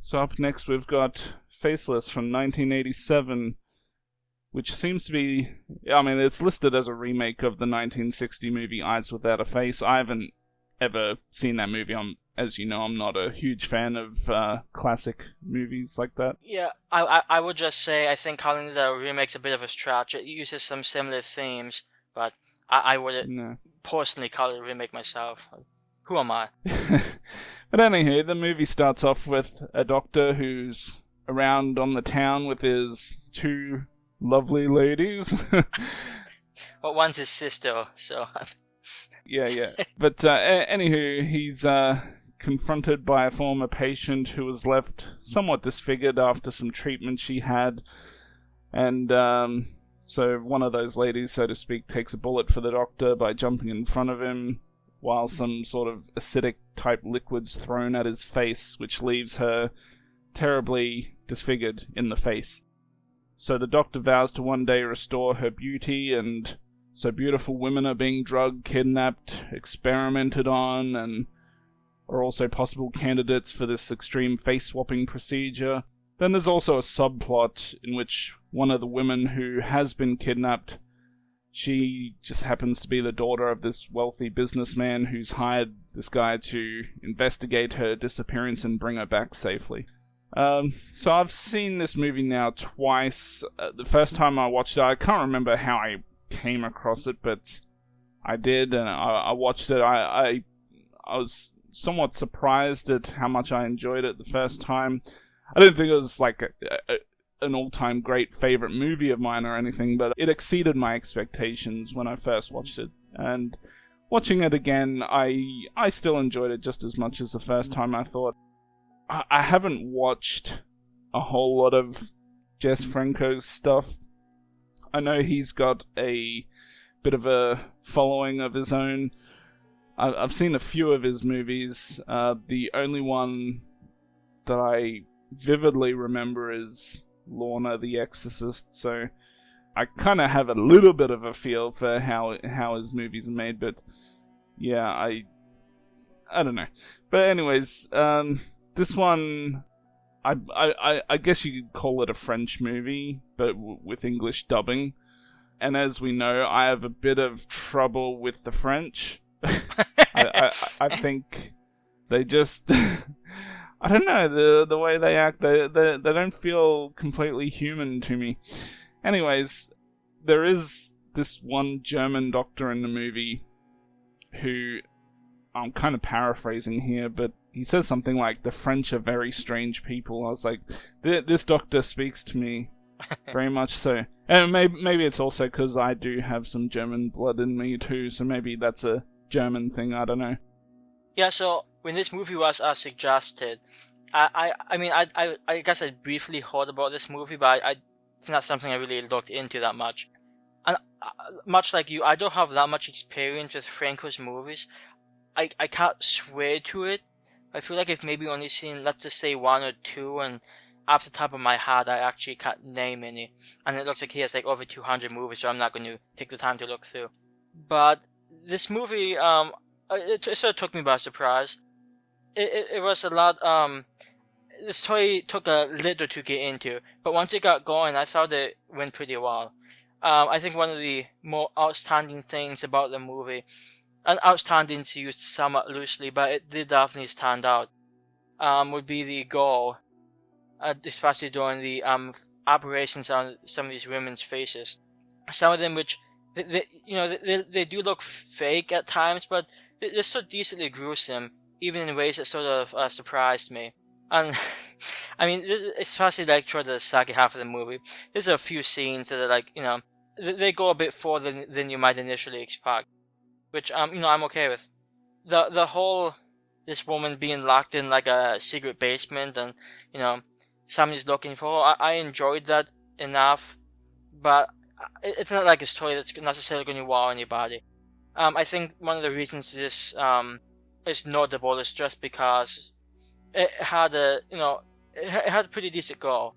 So up next we've got Faceless from 1987, which seems to be, I mean, it's listed as a remake of the 1960 movie Eyes Without a Face. I haven't ever seen that movie. As you know, I'm not a huge fan of classic movies like that. Yeah, I would just say I think calling it a remake's a bit of a stretch. It uses some similar themes, but I wouldn't personally call it a remake myself. Who am I? But anywho, the movie starts off with a doctor who's around on the town with his two lovely ladies. Well, one's his sister, so... yeah. But anywho, he's confronted by a former patient who was left somewhat disfigured after some treatment she had. And so one of those ladies, so to speak, takes a bullet for the doctor by jumping in front of him, while some sort of acidic type liquid's thrown at his face, which leaves her terribly disfigured in the face. So the doctor vows to one day restore her beauty, and so beautiful women are being drugged, kidnapped, experimented on, and are also possible candidates for this extreme face-swapping procedure. Then there's also a subplot in which one of the women who has been kidnapped, she just happens to be the daughter of this wealthy businessman who's hired this guy to investigate her disappearance and bring her back safely. So I've seen this movie now twice. The first time I watched it, I can't remember how I came across it, but I did, and I watched it. I was somewhat surprised at how much I enjoyed it the first time. I don't think it was like an all-time great favorite movie of mine or anything, but it exceeded my expectations when I first watched it. And watching it again, I still enjoyed it just as much as the first time. I thought, I haven't watched a whole lot of Jess Franco's stuff. I know he's got a bit of a following of his own. I've seen a few of his movies. The only one that I vividly remember is Lorna the Exorcist, so I kind of have a little bit of a feel for how his movies are made, but yeah, I don't know. But anyways, this one, I guess you could call it a French movie, but with English dubbing. And as we know, I have a bit of trouble with the French. I think they just... I don't know, the way they act, they don't feel completely human to me. Anyways, there is this one German doctor in the movie who, I'm kind of paraphrasing here, but he says something like, the French are very strange people. I was like, this doctor speaks to me very much so. And maybe it's also because I do have some German blood in me too, so maybe that's a German thing, I don't know. Yeah, so when this movie was suggested, I guess I briefly heard about this movie, but it's not something I really looked into that much. And much like you, I don't have that much experience with Franco's movies. I can't swear to it. I feel like I've maybe only seen, let's just say, one or two, and off the top of my head, I actually can't name any. And it looks like he has like over 200 movies, so I'm not going to take the time to look through. But this movie, it sort of took me by surprise. It was a lot, the story took a little to get into, but once it got going, I thought it went pretty well. I think one of the more outstanding things about the movie, and outstanding is used somewhat loosely, but it did definitely stand out, would be the gore, especially during the operations on some of these women's faces. Some of them which, they do look fake at times, but they're so decently gruesome, even in ways that sort of surprised me. And, I mean, especially like toward the second half of the movie, there's a few scenes that are like, they go a bit further than you might initially expect, which, I'm okay with. The whole, this woman being locked in like a secret basement and, somebody's looking for her, I enjoyed that enough, but it's not like a story that's necessarily going to wow anybody. I think one of the reasons this is notable is just because it had it had a pretty decent goal,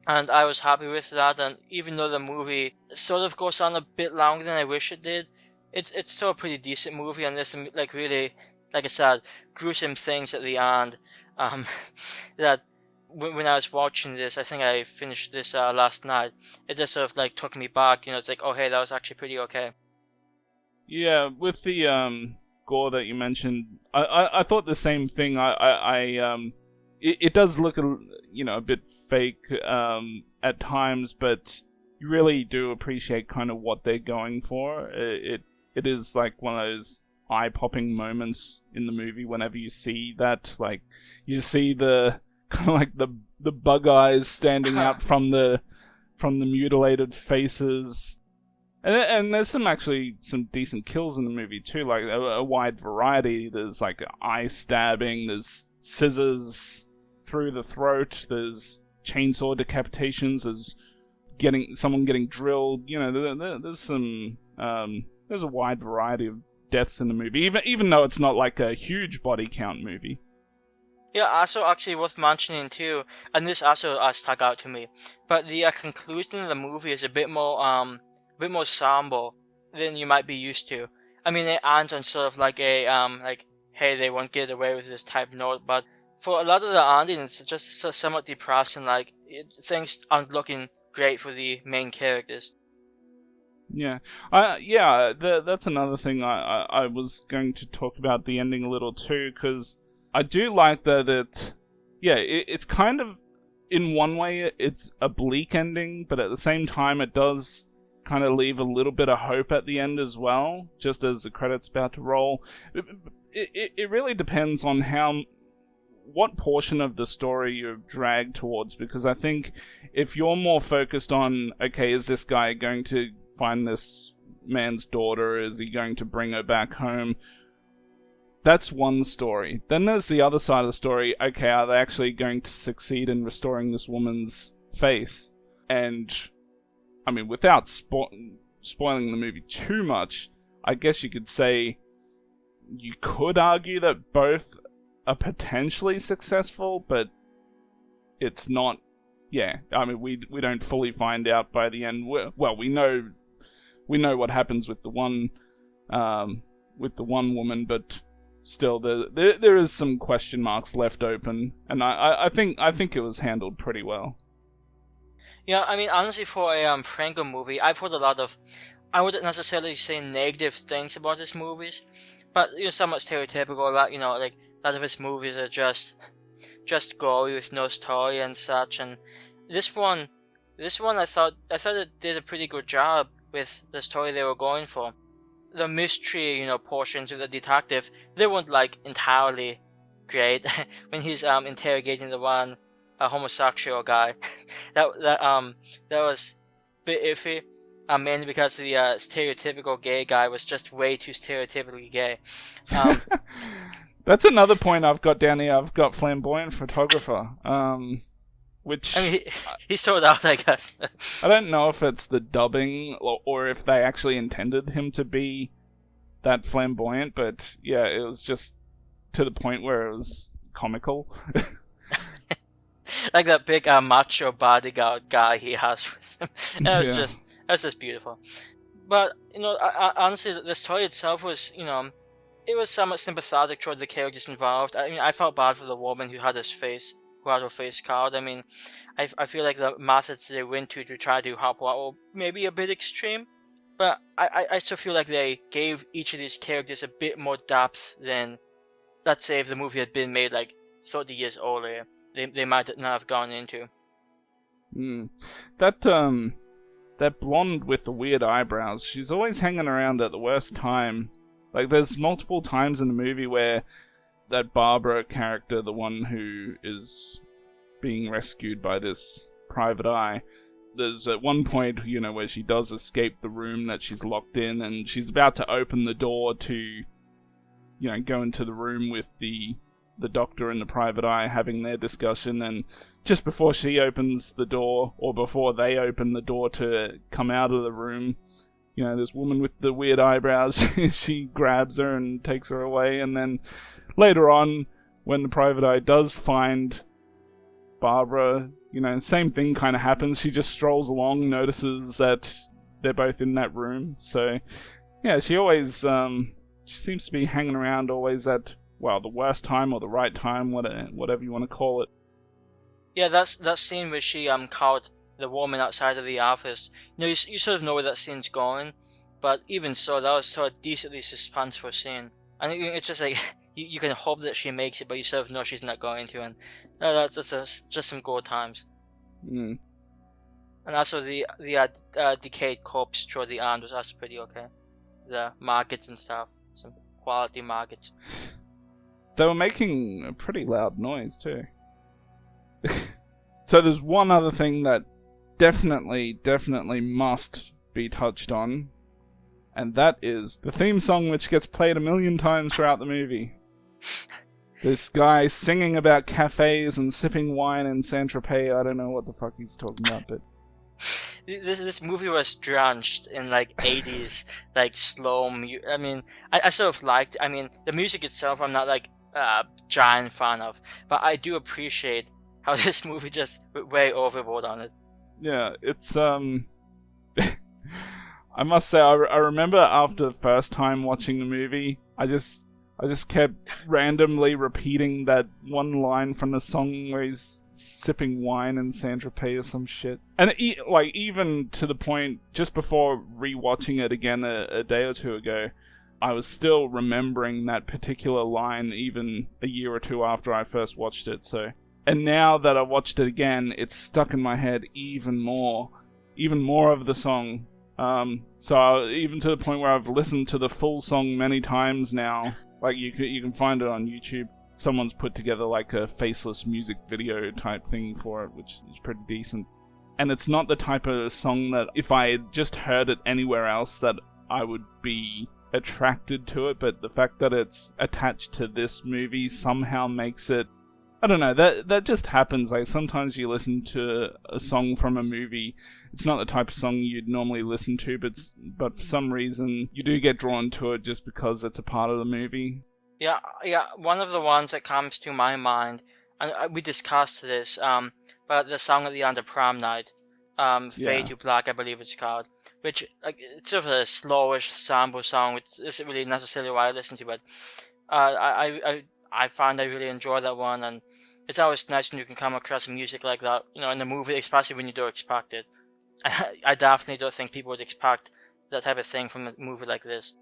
and I was happy with that. And even though the movie sort of goes on a bit longer than I wish it did, it's still a pretty decent movie, and there's some like really, like I said, gruesome things at the end that when I was watching this, I think I finished this last night. It just sort of like took me back. It's like, oh hey, that was actually pretty okay. Yeah, with the gore that you mentioned, I thought the same thing. It does look a bit fake at times, but you really do appreciate kind of what they're going for. It is like one of those eye-popping moments in the movie whenever you see that. Like, you see the kind of like the bug eyes standing out from the mutilated faces. And there's some decent kills in the movie too, like a wide variety. There's like eye stabbing, there's scissors through the throat, there's chainsaw decapitations, there's someone getting drilled. There's a wide variety of deaths in the movie, even though it's not like a huge body count movie. Yeah, also actually worth mentioning too, and this also stuck out to me, but the conclusion of the movie is a bit more somber than you might be used to. I mean, it ends on sort of like a like, hey, they won't get away with this type note, but for a lot of the ending, it's just somewhat depressing. Like, things aren't looking great for the main characters. Yeah, that's another thing I was going to talk about the ending a little too, because I do like that it's kind of, in one way, it's a bleak ending, but at the same time it does kind of leave a little bit of hope at the end as well, just as the credits about to roll. It really depends on what portion of the story you're dragged towards, because I think if you're more focused on, okay, is this guy going to find this man's daughter, is he going to bring her back home, that's one story. Then there's the other side of the story, okay, are they actually going to succeed in restoring this woman's face? And I mean, without spoiling the movie too much, I guess you could say, you could argue that both are potentially successful, but it's not. Yeah, I mean, we don't fully find out by the end. Well, we know what happens with the one woman, but still, there is some question marks left open, and I think it was handled pretty well. Yeah, I mean, honestly, for a Franco movie, I've heard a lot of, I wouldn't necessarily say negative things about his movies, but somewhat stereotypical. Like, like a lot of his movies are just gory with no story and such. And this one, I thought it did a pretty good job with the story they were going for. The mystery, portions of the detective, they weren't like entirely great. When he's interrogating the one homosexual guy, that was a bit iffy. Mainly because the stereotypical gay guy was just way too stereotypically gay. That's another point I've got down here. I've got flamboyant photographer, which, I mean, he sold out, I guess. I don't know if it's the dubbing or if they actually intended him to be that flamboyant, but yeah, it was just to the point where it was comical. Like that big macho bodyguard guy he has with him. That was just beautiful. But honestly, the story itself was, it was somewhat sympathetic toward the characters involved. I mean, I felt bad for the woman who had her face scarred. I mean, I feel like the methods they went to try to help her were maybe a bit extreme. But I still feel like they gave each of these characters a bit more depth than, let's say, if the movie had been made like 30 years earlier. They might not have gone into. That blonde with the weird eyebrows, she's always hanging around at the worst time. Like, there's multiple times in the movie where that Barbara character, the one who is being rescued by this private eye, there's at one point, where she does escape the room that she's locked in, and she's about to open the door to, go into the room with the doctor and the private eye having their discussion, and just before she opens the door, or before they open the door to come out of the room, this woman with the weird eyebrows, she grabs her and takes her away, and then later on, when the private eye does find Barbara, same thing kind of happens. She just strolls along, notices that they're both in that room, so yeah, she always, she seems to be hanging around always at, well, the worst time or the right time, whatever you want to call it. Yeah, that's that scene where she called the woman outside of the office. You sort of know where that scene's going, but even so, that was sort of decently suspenseful scene. And it's just like you can hope that she makes it, but you sort of know she's not going to, and just some good times. Mm. And also the decayed corpse toward the end was also pretty okay. The markets and stuff, some quality markets. They were making a pretty loud noise too. So there's one other thing that definitely must be touched on, and that is the theme song, which gets played 1,000,000 times throughout the movie. This guy singing about cafes and sipping wine in Saint-Tropez. I don't know what the fuck he's talking about, but this movie was drenched in like 80s like slow I mean, I sort of liked. I mean, the music itself I'm not like a giant fan of, but I do appreciate how this movie just went way overboard on it. yeah, it's I must say, I remember after the first time watching the movie, I just kept randomly repeating that one line from the song where he's sipping wine in Saint-Tropez or some shit. And even to the point, just before rewatching it again a day or two ago, I was still remembering that particular line even a year or two after I first watched it. So, and now that I watched it again, it's stuck in my head even more of the song. So even to the point where I've listened to the full song many times now. Like you can find it on YouTube. Someone's put together like a Faceless music video type thing for it, which is pretty decent. And it's not the type of song that if I had just heard it anywhere else that I would be attracted to it, but the fact that it's attached to this movie somehow makes it, I don't know, that just happens. Like sometimes you listen to a song from a movie, it's not the type of song you'd normally listen to, but for some reason you do get drawn to it just because it's a part of the movie. Yeah. One of the ones that comes to my mind, and we discussed this, but the song at the end of Prom Night, Fade to Black, I believe it's called, which like it's sort of a slowish sample song, which isn't really necessarily what I listen to, but I find I really enjoy that one, and it's always nice when you can come across music like that, in the movie, especially when you don't expect it. I definitely don't think people would expect that type of thing from a movie like this.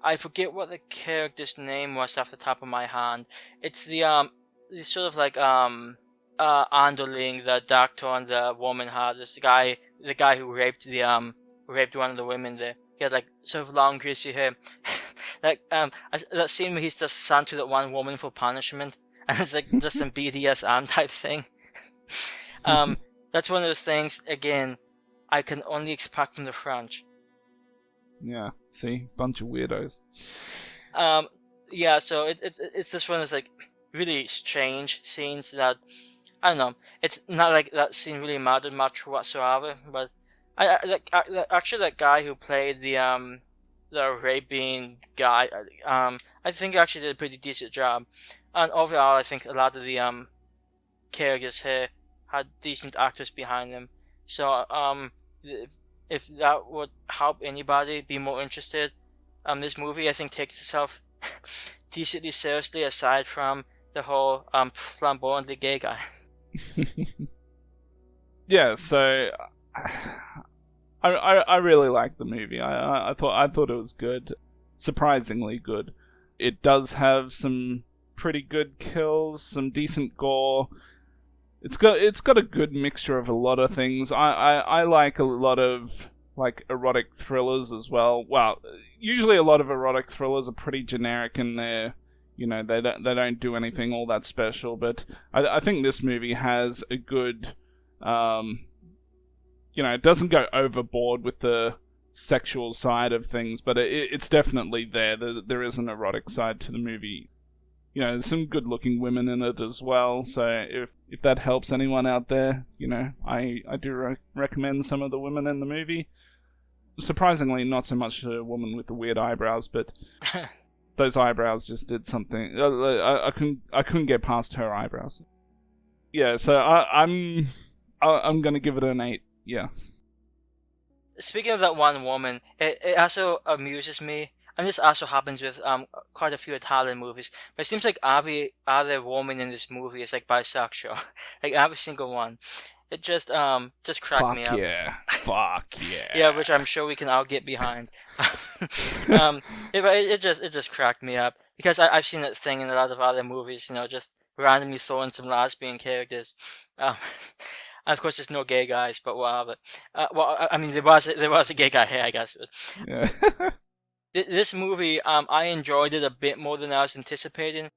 I forget what the character's name was off the top of my hand. It's the sort of like underling the doctor and the woman had. This guy, the guy who raped one of the women there. He had like sort of long greasy hair. Like that scene where he's just sent to that one woman for punishment, and it's like just some BDSM type thing. That's one of those things. Again, I can only expect from the French. Yeah, see, bunch of weirdos. Yeah. So it's just one of those like really strange scenes that I don't know. It's not like that scene really mattered much whatsoever, but actually that guy who played the raping guy, I think actually did a pretty decent job, and overall I think a lot of the characters here had decent actors behind them. So if that would help anybody be more interested, this movie I think takes itself decently seriously aside from the whole flamboyantly gay guy. Yeah, so I really liked the movie. I thought it was good, surprisingly good. It does have some pretty good kills, some decent gore. It's got a good mixture of a lot of things. I like a lot of like erotic thrillers as well. Well, usually a lot of erotic thrillers are pretty generic in their, they don't do anything all that special. But I think this movie has a good, it doesn't go overboard with the sexual side of things, but it's definitely there. There is an erotic side to the movie. There's some good-looking women in it as well, so if that helps anyone out there, I do recommend some of the women in the movie. Surprisingly, not so much a woman with the weird eyebrows, but those eyebrows just did something. I couldn't get past her eyebrows. Yeah, so I'm gonna give it an 8. Yeah. Speaking of that one woman, it also amuses me, and this also happens with quite a few Italian movies, but it seems like every other woman in this movie is like bisexual, like every single one. It just cracked me up. Fuck yeah. Yeah, which I'm sure we can all get behind. It just cracked me up because I've seen that thing in a lot of other movies, just randomly throwing some lesbian characters. And of course, there's no gay guys, but whatever. I mean, there was a gay guy here, I guess. Yeah. This movie, I enjoyed it a bit more than I was anticipating.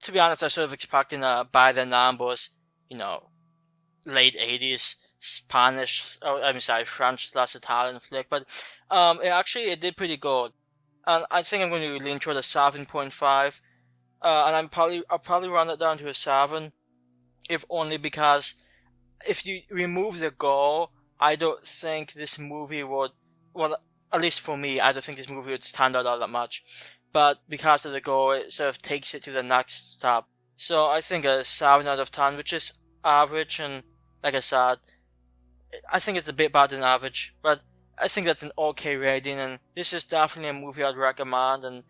To be honest, I was sort of expecting By the Numbers, late 80s French/Italian flick, but it did pretty good. And I think I'm going to lean toward a 7.5, and I'll probably run it down to a 7, if only because if you remove the gore, I don't think this movie would, well, at least for me, I don't think this movie would stand out all that much. But because of the gore, it sort of takes it to the next step. So I think a 7 out of 10, which is average, and like I said, I think it's a bit better than average, but I think that's an okay rating, and this is definitely a movie I'd recommend. And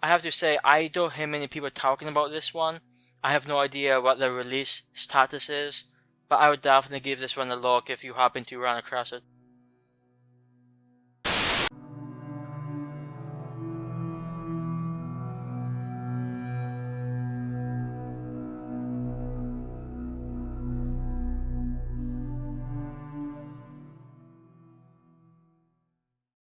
I have to say, I don't hear many people talking about this one. I have no idea what the release status is, but I would definitely give this one a look if you happen to run across it.